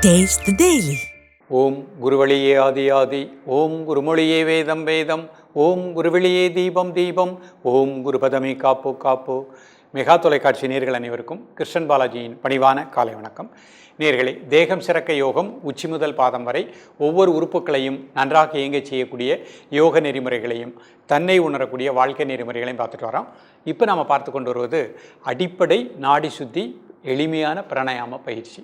Taste the Daily. ஓம் குருவழியே ஆதி ஆதி, ஓம் குருமொழியே வேதம் வேதம், ஓம் குருவெளியே தீபம் தீபம், ஓம் குருபதமே காப்போ காப்போ. மெகா தொலைக்காட்சி நேர்கள் அனைவருக்கும் கிருஷ்ணன் பாலாஜியின் பணிவான காலை வணக்கம். நேர்களே, தேகம் சிறக்க யோகம் உச்சி முதல் பாதம் வரை ஒவ்வொரு உறுப்புகளையும் நன்றாக இயங்க செய்யக்கூடிய யோக நெறிமுறைகளையும் தன்னை உணரக்கூடிய வாழ்க்கை நெறிமுறைகளையும் பார்த்துட்டு வரோம். இப்போ நம்ம பார்த்து கொண்டு வருவது அடிப்படை நாடி சுத்தி எளிமையான பிராணாயாம பயிற்சி.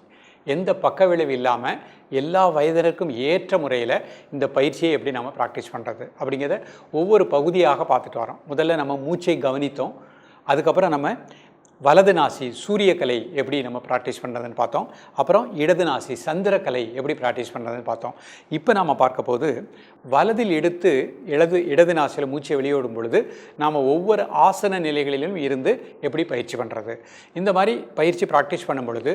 எந்த பக்க விளைவு இல்லாமல் எல்லா வயதினருக்கும் ஏற்ற முறையில் இந்த பயிற்சியை எப்படி நம்ம ப்ராக்டிஸ் பண்ணுறது அப்படிங்கிறத ஒவ்வொரு பகுதியாக பார்த்துட்டு வரோம். முதல்ல நம்ம மூச்சை கவனித்தோம். அதுக்கப்புறம் நம்ம வலது நாசி சூரியக்கலை எப்படி நம்ம ப்ராக்டிஸ் பண்ணுறதுன்னு பார்த்தோம். அப்புறம் இடது நாசி சந்திரக்கலை எப்படி ப்ராக்டிஸ் பண்ணுறதுன்னு பார்த்தோம். இப்போ நாம் பார்க்க போது வலதில் எடுத்து இடது நாசியில் மூச்சை வெளியிடும் பொழுது நாம் ஒவ்வொரு ஆசன நிலைகளிலும் இருந்து எப்படி பயிற்சி பண்ணுறது. இந்த மாதிரி பயிற்சி ப்ராக்டிஸ் பண்ணும் பொழுது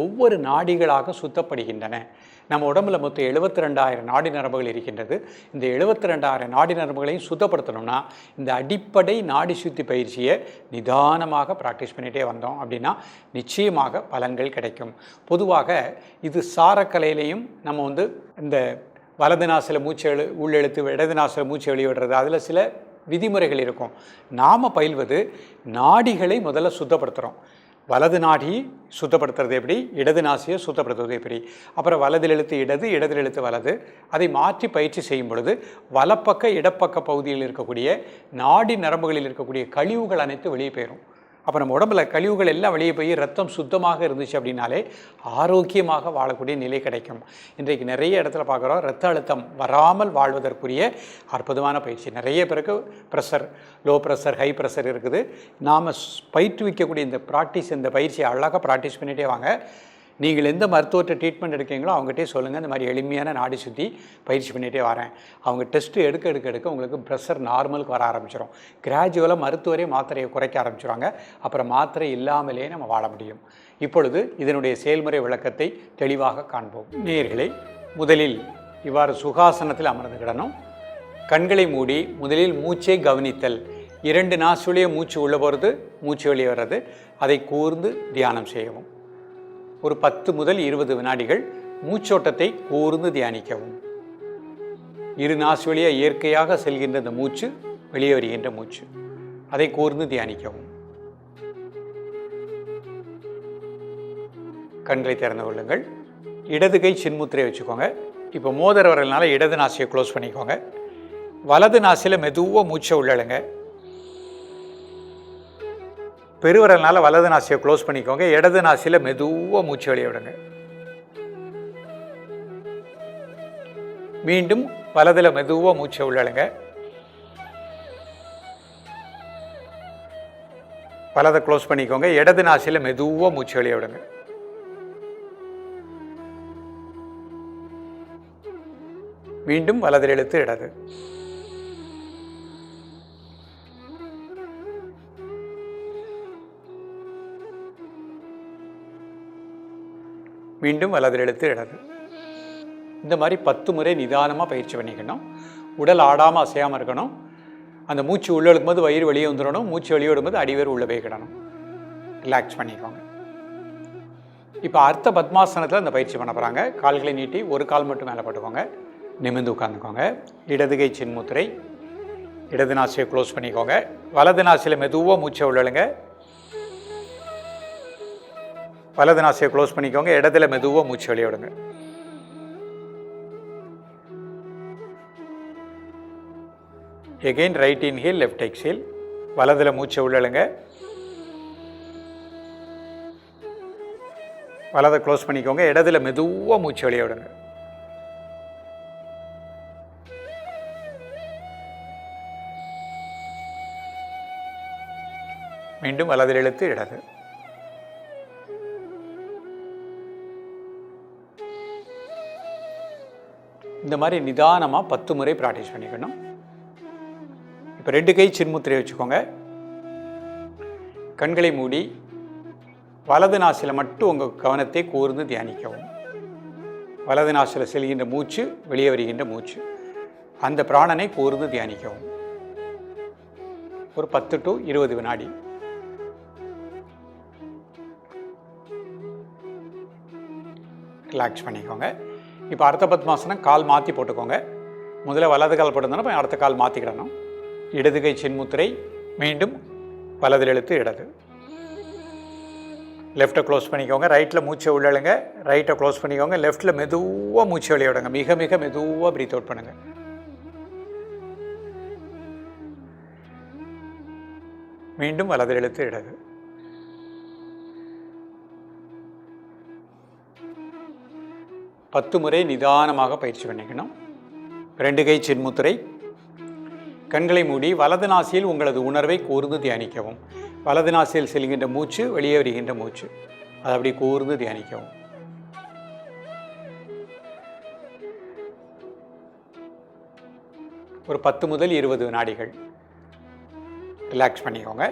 ஒவ்வொரு நாடிகளாக சுத்தப்படுகின்றன. நம்ம உடம்புல மொத்தம் 72,000 நாடி நரம்புகள் இருக்கின்றது. இந்த 72,000 நாடி நரம்புகளையும் சுத்தப்படுத்தணும்னா இந்த அடிப்படை நாடி சுத்தி பயிற்சியை நிதானமாக ப்ராக்டிஸ் பண்ணிகிட்டே வந்தோம் அப்படின்னா நிச்சயமாக பலன்கள் கிடைக்கும். பொதுவாக இது சாரக்கலையிலையும் நம்ம இந்த வலது நாசில் மூச்சை உள்ளெழுத்து இடது நாசில் மூச்சை வெளியிடுறது அதில் சில விதிமுறைகள் இருக்கும். நாம் பயில்வது நாடிகளை முதல்ல சுத்தப்படுத்துகிறோம். வலது நாடி சுத்தப்படுத்துறது எப்படி, இடது நாசியை சுத்தப்படுத்துவது எப்படி, அப்புறம் வலதில் எழுத்து இடது, இடதில் எழுத்து வலது, அதை மாற்றி பயிற்சி செய்யும் பொழுது வலப்பக்க இடப்பக்க பகுதியில் இருக்கக்கூடிய நாடி நரம்புகளில் இருக்கக்கூடிய கழிவுகள் அனைத்து வெளியே போயிடும். அப்போ நம்ம உடம்புல கழிவுகள் எல்லாம் வெளியே போய் ரத்தம் சுத்தமாக இருந்துச்சு அப்படின்னாலே ஆரோக்கியமாக வாழக்கூடிய நிலை கிடைக்கும். இன்றைக்கு நிறைய இடத்துல பார்க்குறோம், ரத்த அழுத்தம் வராமல் வாழ்வதற்குரிய அற்புதமான பயிற்சி. நிறைய பேருக்கு pressure, low pressure, high pressure இருக்குது. நாம் பயிற்றுவிக்கக்கூடிய இந்த பயிற்சியை அழகாக ப்ராக்டிஸ் பண்ணிகிட்டே வாங்க. நீங்கள் எந்த மருத்துவத்தை ட்ரீட்மெண்ட் எடுக்கீங்களோ அவங்ககிட்டே சொல்லுங்கள், இந்த மாதிரி எளிமையான நாடி சுற்றி பயிற்சி பண்ணிகிட்டே வரேன். அவங்க டெஸ்ட்டு எடுக்க உங்களுக்கு ப்ரெஷர் நார்மலுக்கு வர ஆரம்பிச்சிடும். கிராஜுவலாக மருத்துவரே மாத்திரையை குறைக்க ஆரம்பிச்சிடுவாங்க. அப்புறம் மாத்திரை இல்லாமலே நம்ம வாழ முடியும். இப்பொழுது இதனுடைய செயல்முறை விளக்கத்தை தெளிவாக காண்போம். நேயர்களே, முதலில் இவ்வாறு சுகாசனத்தில் அமர்ந்துக்கிடணும். கண்களை மூடி முதலில் மூச்சை கவனித்தல். 2 நாசுலேயே மூச்சு உள்ளே போகிறது, மூச்சு வெளியே வர்றது, அதை கூர்ந்து தியானம் செய்யவும். ஒரு 10 முதல் 20 வினாடிகள் மூச்சோட்டத்தை கூர்ந்து தியானிக்கவும். 2 நாசு வழியாக இயற்கையாக செல்கின்ற இந்த மூச்சு, வெளியே வருகின்ற மூச்சு, அதை கூர்ந்து தியானிக்கவும். கண்களை திறந்து கொள்ளுங்கள். இடது கை சின்முத்திரை வச்சுக்கோங்க. இப்போ மோதிர வரலனால இடது நாசியை க்ளோஸ் பண்ணிக்கோங்க. வலது நாசியில் மெதுவாக மூச்சை உள்ளழுங்க. பெருவரல்னால வலது நாசியை க்ளோஸ் பண்ணிக்கோங்க. இடது நாசியில் மெதுவாக மூச்சு வெளியே விடுங்க. மீண்டும் வலதில் மெதுவாக மூச்சை உள்ளழுங்க. வலதை க்ளோஸ் பண்ணிக்கோங்க. இடது நாசியில் மெதுவாக மூச்சு வெளியே விடுங்க. மீண்டும் வலதில் இழுத்து இடது. மீண்டும் வலதில் எழுத்து இடது. இந்த மாதிரி 10 முறை நிதானமாக பயிற்சி பண்ணிக்கணும். உடல் ஆடாமல் அசையாமல் இருக்கணும். அந்த மூச்சு உள்ளே எடுக்கும்போது வயிறு வெளியே வந்துடணும். மூச்சு வெளியே விடும்போது அடிவேறு உள்ளே போய்க்கிடணும். ரிலாக்ஸ் பண்ணிக்கோங்க. இப்போ அர்த்த பத்மாசனத்தில் இந்த பயிற்சி பண்ண போகிறாங்க. கால்களை நீட்டி ஒரு கால் மட்டும் மேலே போட்டுக்கோங்க. நிமிர்ந்து உட்காந்துக்கோங்க. இடது கை சின்முத்திரை. இடது நாசியை க்ளோஸ் பண்ணிக்கோங்க. வலது நாசியில் மெதுவாக மூச்சை உள்ளழுங்க. வலது நாசியை க்ளோஸ் பண்ணிக்கோங்க. இடத்துல மெதுவாக மூச்சு வெளியே விடுங்க. Again right inhale, left exhale. வலதில் மூச்சை உள்ளழுங்க. வலதை க்ளோஸ் பண்ணிக்கோங்க. இடத்துல மெதுவாக மூச்சு வெளியே விடுங்க. மீண்டும் வலதில் இழுத்து இடது. இந்த மாதிரி நிதானமாக 10 முறை ப்ராக்டிஸ் பண்ணிக்கணும். இப்போ 2 கை சின்முத்திரை வச்சுக்கோங்க. கண்களை மூடி வலது நாசியில் மட்டும் உங்கள் கவனத்தை கூர்ந்து தியானிக்கவும். வலது நாசியில் செல்கின்ற மூச்சு, வெளியே வருகின்ற மூச்சு, அந்த பிராணனை கூர்ந்து தியானிக்கவும். ஒரு 10 to 20 வினாடி. ரிலாக்ஸ் பண்ணிக்கோங்க. இப்போ அர்த்த பத்மாசனம் கால் மாற்றி போட்டுக்கோங்க. முதல்ல வலது கால் போட்டிருந்தோன்னா இப்போ அடுத்த கால் மாற்றிக்கிடணும். இடது கை சின்முத்திரை, மீண்டும் வலதில் எழுத்து இடது. லெஃப்ட்டை க்ளோஸ் பண்ணிக்கோங்க. ரைட்டில் மூச்சை உள்ளழுங்க, ரைட்டை க்ளோஸ் பண்ணிக்கோங்க. லெஃப்ட்டில் மெதுவாக மூச்சை வெளியே விடுங்க. மிக மிக மெதுவாக ப்ரீத் அவுட் பண்ணுங்கள். மீண்டும் வலதில் எழுத்து இடது. பத்து முறை நிதானமாக பயிற்சி பண்ணிக்கணும். 2 கை சின்முத்திரை, கண்களை மூடி வலது நாசியில் உங்களது உணர்வை கூர்ந்து தியானிக்கவும். வலது நாசியில் செல்கின்ற மூச்சு, வெளியே வருகின்ற மூச்சு, அதை அப்படி கூர்ந்து தியானிக்கவும். ஒரு 10 முதல் 20 வினாடிகள் ரிலாக்ஸ் பண்ணிக்கோங்க.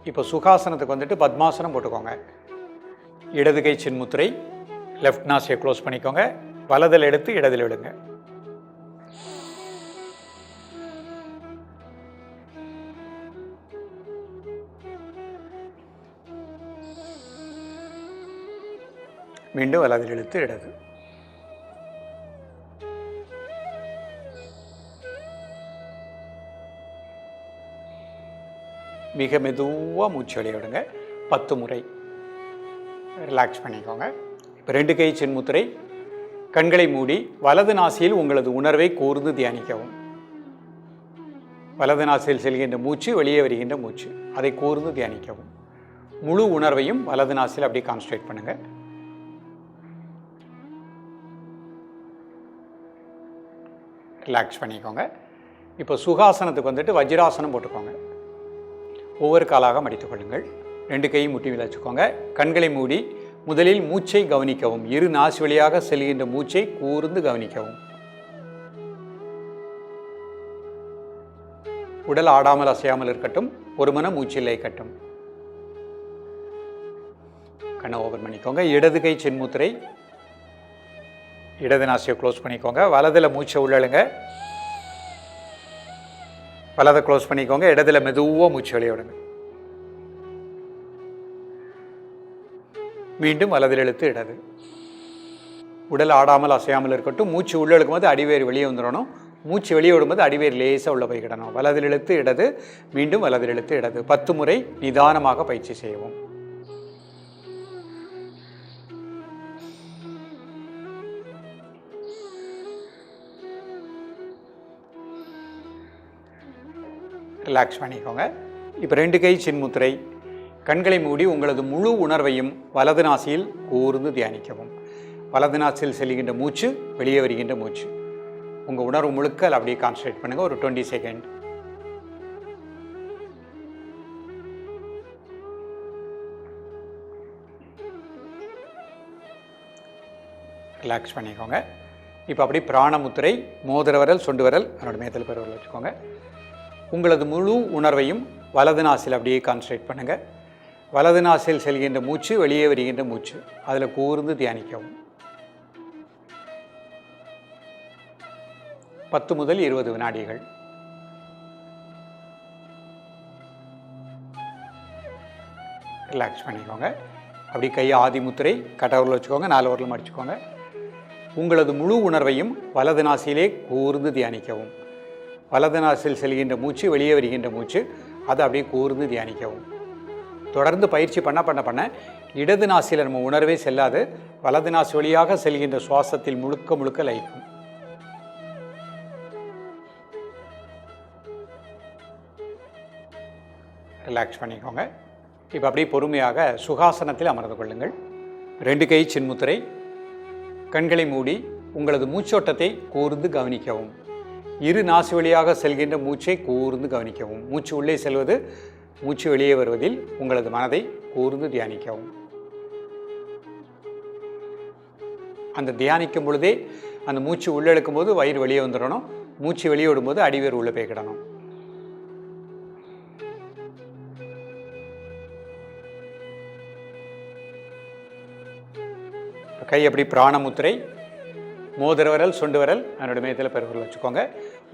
இப்போ சுகாசனத்துக்கு வந்துட்டு பத்மாசனம் போட்டுக்கோங்க. இடது கை சின்முத்திரை, லெஃப்ட் நாசியை க்ளோஸ் பண்ணிக்கோங்க. வலதில் எடுத்து இடதில் விடுங்க. மீண்டும் வலதில் இழுத்து இடது. மிக மெதுவாக மூச்சு வெளியே விடுங்க. 10 முறை ரிலாக்ஸ் பண்ணிக்கோங்க. இப்போ 2 கை சின்முத்திரை, கண்களை மூடி வலது நாசியில் உங்களது உணர்வை கூர்ந்து தியானிக்கவும். வலது நாசியில் செல்கின்ற மூச்சு, வெளியே வருகின்ற மூச்சு, அதை கூர்ந்து தியானிக்கவும். முழு உணர்வையும் வலது நாசியில் அப்படியே கான்சன்ட்ரேட் பண்ணுங்கள். ரிலாக்ஸ் பண்ணிக்கோங்க. இப்போ சுகாசனத்துக்கு வந்துட்டு வஜ்ராசனம் போட்டுக்கோங்க. ஒவ்வொரு காலாக மடித்துக் கொள்ளுங்கள். 2 கையும் முட்டி வச்சுக்கோங்க. கண்களை மூடி முதலில் மூச்சை கவனிக்கவும். இரு நாசி வழியாக செல்கின்ற மூச்சை கூர்ந்து கவனிக்கவும். உடல் ஆடாமல் அசையாமல் இருக்கட்டும். ஒரு மனம் மூச்சில் இருக்கட்டும். கண்ணை ஓபன் பண்ணிக்கோங்க. இடது கை சின்முத்திரை, இடது நாசியை க்ளோஸ் பண்ணிக்கோங்க. வலதில் மூச்சை உள்ளழுங்க, வலதை க்ளோஸ் பண்ணிக்கோங்க. இடத்துல மெதுவாக மூச்சு வெளியே விடுங்க. மீண்டும் வலதில் இழுத்து இடது. உடல் ஆடாமல் அசையாமல் இருக்கட்டும். மூச்சு உள்ள இழுக்கும் போது அடிவேர் வெளியே வந்துடணும். மூச்சு வெளியே விடும்போது அடிவேர் லேசாக உள்ள போய்கிடணும். வலதில் இழுத்து இடது, மீண்டும் வலதில் இழுத்து இடது. 10 முறை நிதானமாக பயிற்சி செய்வோம். ரிலாக்ஸ் பண்ணிக்கோங்க. இப்போ 2 கை சின்முத்திரை, கண்களை மூடி உங்களது முழு உணர்வையும் வலது நாசியில் கூர்ந்து தியானிக்கவும். வலது நாசியில் செல்கின்ற மூச்சு, வெளியே வருகின்ற மூச்சு, உங்கள் உணர்வு முழுக்க அப்படியே கான்சன்ட்ரேட் பண்ணுங்கள். ஒரு 20 செகண்ட். ரிலாக்ஸ் பண்ணிக்கோங்க. இப்போ அப்படி பிராணமுத்திரை, மோதிர விரல், சொண்டு விரல், அதனோட மேத்தில் பெருவிரல் வச்சுக்கோங்க. உங்களது முழு உணர்வையும் வலது நாசில் அப்படியே கான்சன்ட்ரேட் பண்ணுங்கள். வலது நாசில் செல்கின்ற மூச்சு, வெளியே வருகின்ற மூச்சு, அதில் கூர்ந்து தியானிக்கவும். 10 முதல் 20 வினாடிகள். ரிலாக்ஸ் பண்ணிக்கோங்க. அப்படி கை ஆதி முத்திரை, கட்டவரில் வச்சுக்கோங்க. 4 விரலும் மடிச்சுக்கோங்க. உங்களது முழு உணர்வையும் வலது நாசியிலே கூர்ந்து தியானிக்கவும். வலது நாசில் செல்கின்ற மூச்சு, வெளியே வருகின்ற மூச்சு, அதை அப்படியே கூர்ந்து தியானிக்கவும். தொடர்ந்து பயிற்சி பண்ண இடது நாசியில் நம்ம உணர்வே செல்லாது. வலது நாசி வழியாக செல்கின்ற சுவாசத்தில் முழுக்க முழுக்க லயிக்கும். ரிலாக்ஸ் பண்ணிக்கோங்க. இப்போ அப்படியே பொறுமையாக சுகாசனத்தில் அமர்ந்து கொள்ளுங்கள். 2 கை சின்முத்திரை, கண்களை மூடி உங்களது மூச்சோட்டத்தை கூர்ந்து கவனிக்கவும். இரு நாசி வழியாக செல்கின்ற மூச்சை கூர்ந்து கவனிக்கவும். மூச்சு உள்ளே செல்வது, மூச்சு வெளியே வருவதில் உங்களது மனதை கூர்ந்து தியானிக்கவும். அந்த தியானிக்கும் பொழுதே அந்த மூச்சு உள்ளெழுக்கும் போது வயிறு வெளியே வந்துடணும். மூச்சு வெளியே விடும்போது அடிவேர் உள்ளே போய்க்கிடணும். கை அப்படி பிராணமுத்திரை, மோதிர விரல், சொண்டு விரல், அதனோட மேத்தில் பெருவிரல் வச்சுக்கோங்க.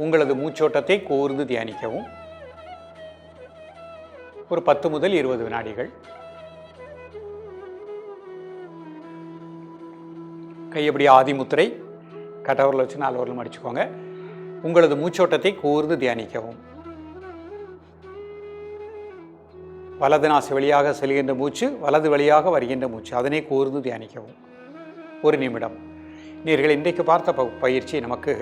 உங்களது மூச்சோட்டத்தை கூர்ந்து தியானிக்கவும். ஒரு 10 முதல் 20 வினாடிகள். கையபடி ஆதிமுத்திரை, கட்டவரில் வச்சு 4 விரலும் அடிச்சுக்கோங்க. உங்களது மூச்சோட்டத்தை கூர்ந்து தியானிக்கவும். வலது நாசி வழியாக செல்கின்ற மூச்சு, வலது வழியாக வருகின்ற மூச்சு, அதனை கூர்ந்து தியானிக்கவும். 1 நிமிடம். நீங்கள் இன்றைக்கு பார்த்த பயிற்சி நமக்கு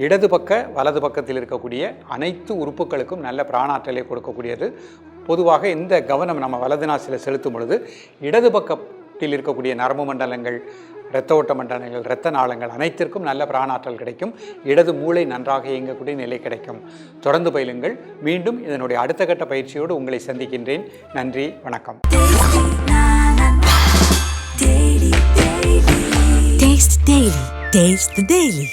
இடது பக்க வலது பக்கத்தில் இருக்கக்கூடிய அனைத்து உறுப்புகளுக்கும் நல்ல பிராணாற்றலை கொடுக்கக்கூடியது. பொதுவாக இந்த கவனம் நம்ம வலது நாசியில் செலுத்தும் பொழுது இடது பக்கத்தில் இருக்கக்கூடிய நரம்பு மண்டலங்கள், இரத்த ஓட்ட மண்டலங்கள், இரத்த நாளங்கள் அனைத்திற்கும் நல்ல பிராணாற்றல் கிடைக்கும். இடது மூளை நன்றாக இயங்கக்கூடிய நிலை கிடைக்கும். தொடர்ந்து பயிலுங்கள். மீண்டும் இதனுடைய அடுத்த கட்ட பயிற்சியோடு உங்களை சந்திக்கின்றேன். நன்றி, வணக்கம். Taste the Daily.